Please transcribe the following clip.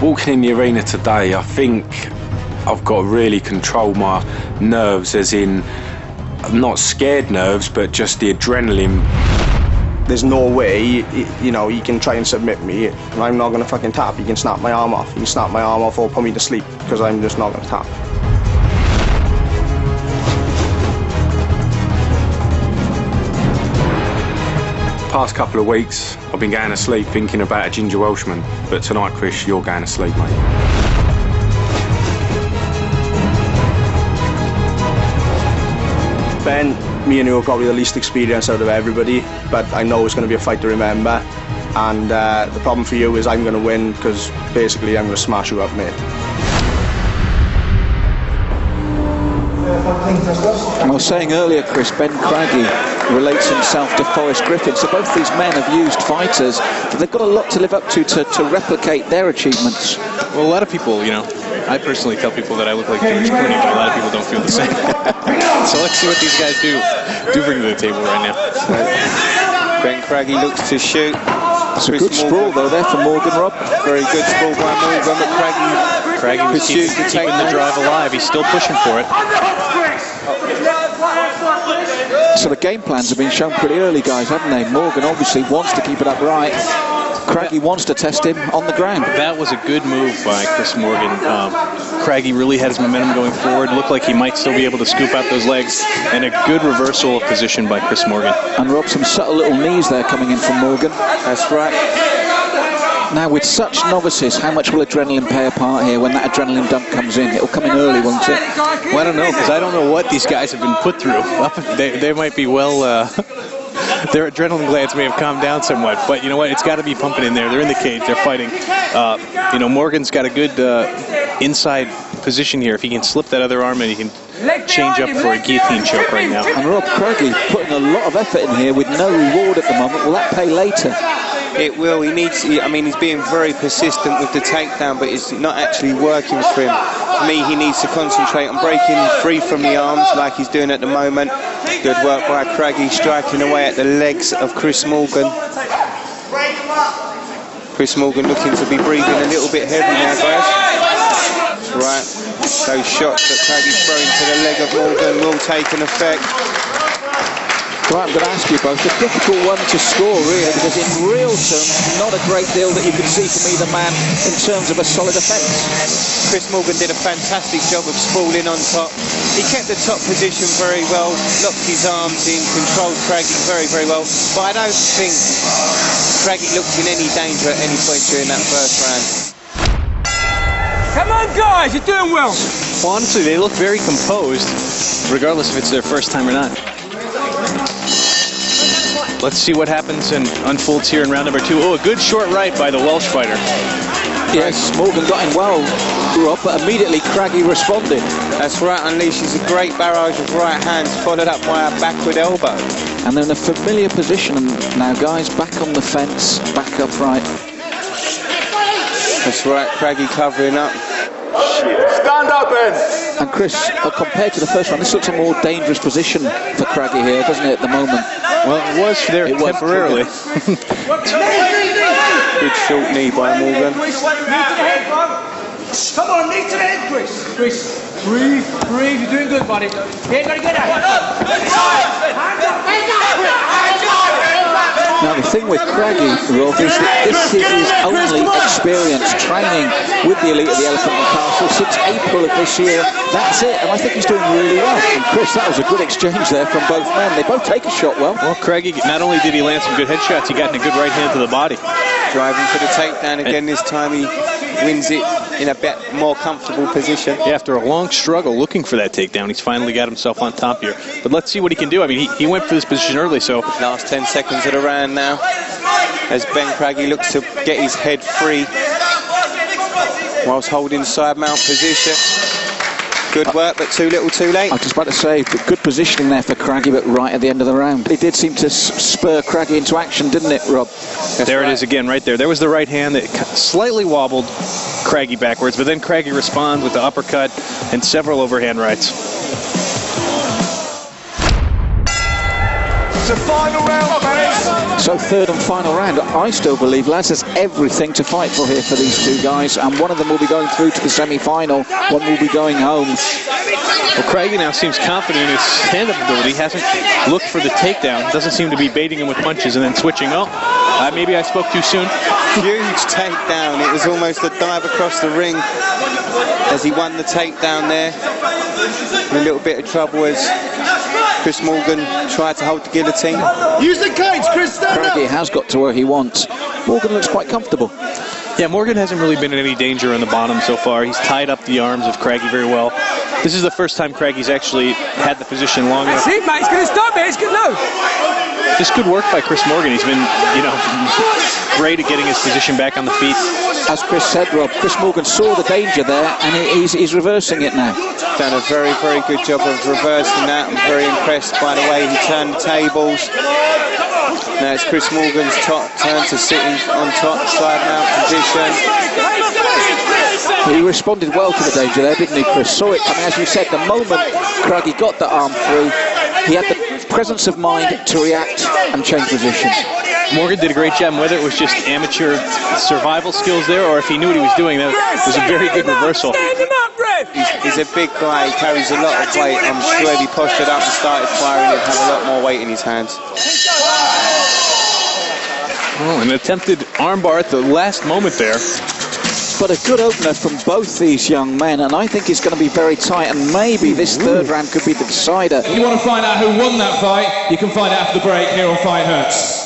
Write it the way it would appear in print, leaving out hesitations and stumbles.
Walking in the arena today, I think I've got to really control my nerves, as in, not scared nerves, but just the adrenaline. There's no way, you know, he can try and submit me, and I'm not going to fucking tap. He can snap my arm off. He can snap my arm off or put me to sleep, because I'm just not going to tap. Past couple of weeks, I've been going to sleep thinking about a Ginger Welshman, but tonight, Chris, you're going to sleep, mate. Ben, me and you are probably the least experienced out of everybody, but I know it's going to be a fight to remember. And the problem for you is I'm going to win, because basically I'm going to smash you up, mate. I was saying earlier, Chris, Ben Craggy relates himself to Forrest Griffin, so both these men have used fighters, but they've got a lot to live up to replicate their achievements. Well, a lot of people, you know, I personally tell people that I look like George Clooney, but a lot of people don't feel the same. So let's see what these guys do bring to the table right now. Ben Craggy looks to shoot. It's a good sprawl though there for Morgan, Rob. Very good sprawl by Morgan, but Craggy was keeping the drive alive. He's still pushing for it. So the game plans have been shown pretty early, guys, haven't they? Morgan obviously wants to keep it upright. Craggy wants to test him on the ground. That was a good move by Chris Morgan. Craggy really had his momentum going forward. Looked like he might still be able to scoop out those legs. And a good reversal of position by Chris Morgan. And Rob, some subtle little knees there coming in from Morgan. That's right. Now, with such novices, how much will adrenaline play a part here when that adrenaline dump comes in? It'll come in early, won't it? Well, I don't know, because I don't know what these guys have been put through. They might be well... their adrenaline glands may have calmed down somewhat, but you know what? It's got to be pumping in there. They're in the cage. They're fighting. You know, Morgan's got a good inside position here. If he can slip that other arm in, he can change up for a guillotine choke right now. And Rob Craggy putting a lot of effort in here with no reward at the moment. Will that pay later? It will. He needs. I mean, he's being very persistent with the takedown, but it's not actually working for him. For me, he needs to concentrate on breaking free from the arms like he's doing at the moment. Good work by Craggy, striking away at the legs of Chris Morgan. Chris Morgan looking to be breathing a little bit heavy now, guys. That's right. Those shots that Craggy's throwing to the leg of Morgan will take an effect. Right, I'm going to ask you both, a difficult one to score really, because in real terms, not a great deal that you can see from either man in terms of a solid offence. Chris Morgan did a fantastic job of sprawling on top. He kept the top position very well, locked his arms in, controlled Craggy very, very well. But I don't think Craggy looked in any danger at any point during that first round. Come on, guys, you're doing well. Well, honestly, they look very composed, regardless if it's their first time or not. Let's see what happens and unfolds here in round number 2. Oh, a good short right by the Welsh fighter. Yes, Morgan got in well, Rob, but immediately Craggy responded. That's right, unleashes a great barrage of right hands, followed up by a backward elbow. And they're in a familiar position now, guys, back on the fence, back upright. That's right, Craggy covering up. Stand up, Ben. And Chris, compared to the first one, this looks a more dangerous position for Craggy here, doesn't it, at the moment? Well, it was there temporarily. Good short knee by Morgan. Come on, knee to the head, Chris. Chris, breathe. You're doing good, buddy. You ain't got to get out. Now, the thing with Craggy, Rob, is that this is his only experience training with the elite of the Elephant and Castle since April of this year. That's it, and I think he's doing really well. And Chris, that was a good exchange there from both men. They both take a shot well. Well, Craggy, not only did he land some good headshots, he got in a good right hand to the body. Driving for the takedown again. This time he wins it in a bit more comfortable position. Yeah, after a long struggle looking for that takedown, he's finally got himself on top here. But let's see what he can do. I mean, he went for this position early, so... Last 10 seconds of the round now, as Ben Craggy looks to get his head free whilst holding side mount position. Good work, but too little too late. I was just about to say, good positioning there for Craggy, but right at the end of the round. It did seem to spur Craggy into action, didn't it, Rob? There it is again, right there. There was the right hand that slightly wobbled Craggy backwards, but then Craggy responded with the uppercut and several overhand rights. It's a final round, fellas. So third and final round. I still believe Laz has everything to fight for here for these two guys, and one of them will be going through to the semi-final, one will be going home. Well, Craigie now seems confident in his stand-up ability, hasn't looked for the takedown, doesn't seem to be baiting him with punches and then switching. Oh, maybe I spoke too soon. Huge takedown. It was almost a dive across the ring as he won the takedown there. In a little bit of trouble as Chris Morgan tried to hold the guillotine. Use the cage, Chris, stand up. Craigie has got to where he wants. Morgan looks quite comfortable. Yeah, Morgan hasn't really been in any danger on the bottom so far. He's tied up the arms of Craigie very well. This is the first time Craigie's actually had the position long enough. See, mate, it's going to stop it. It's good. No. Just good work by Chris Morgan. He's been, great at getting his position back on the feet. As Chris said, Rob, Chris Morgan saw the danger there, and he's reversing it now. Done a very, very good job of reversing that. I'm very impressed by the way he turned the tables. Now it's Chris Morgan's turn to sitting on top, side mount position. He responded well to the danger there, didn't he, Chris? Saw it coming, as you said, the moment Craigie got the arm through, he had the presence of mind to react and change position. Morgan did a great job, whether it was just amateur survival skills there or if he knew what he was doing. That was a very good reversal. He's a big guy, he carries a lot of weight. I'm sure if he postured up and started firing, he'd have a lot more weight in his hands. Oh, an attempted armbar at the last moment there. But a good opener from both these young men, and I think it's going to be very tight, and maybe this third round could be the decider. If you want to find out who won that fight, you can find out after the break here on Fight Hurts.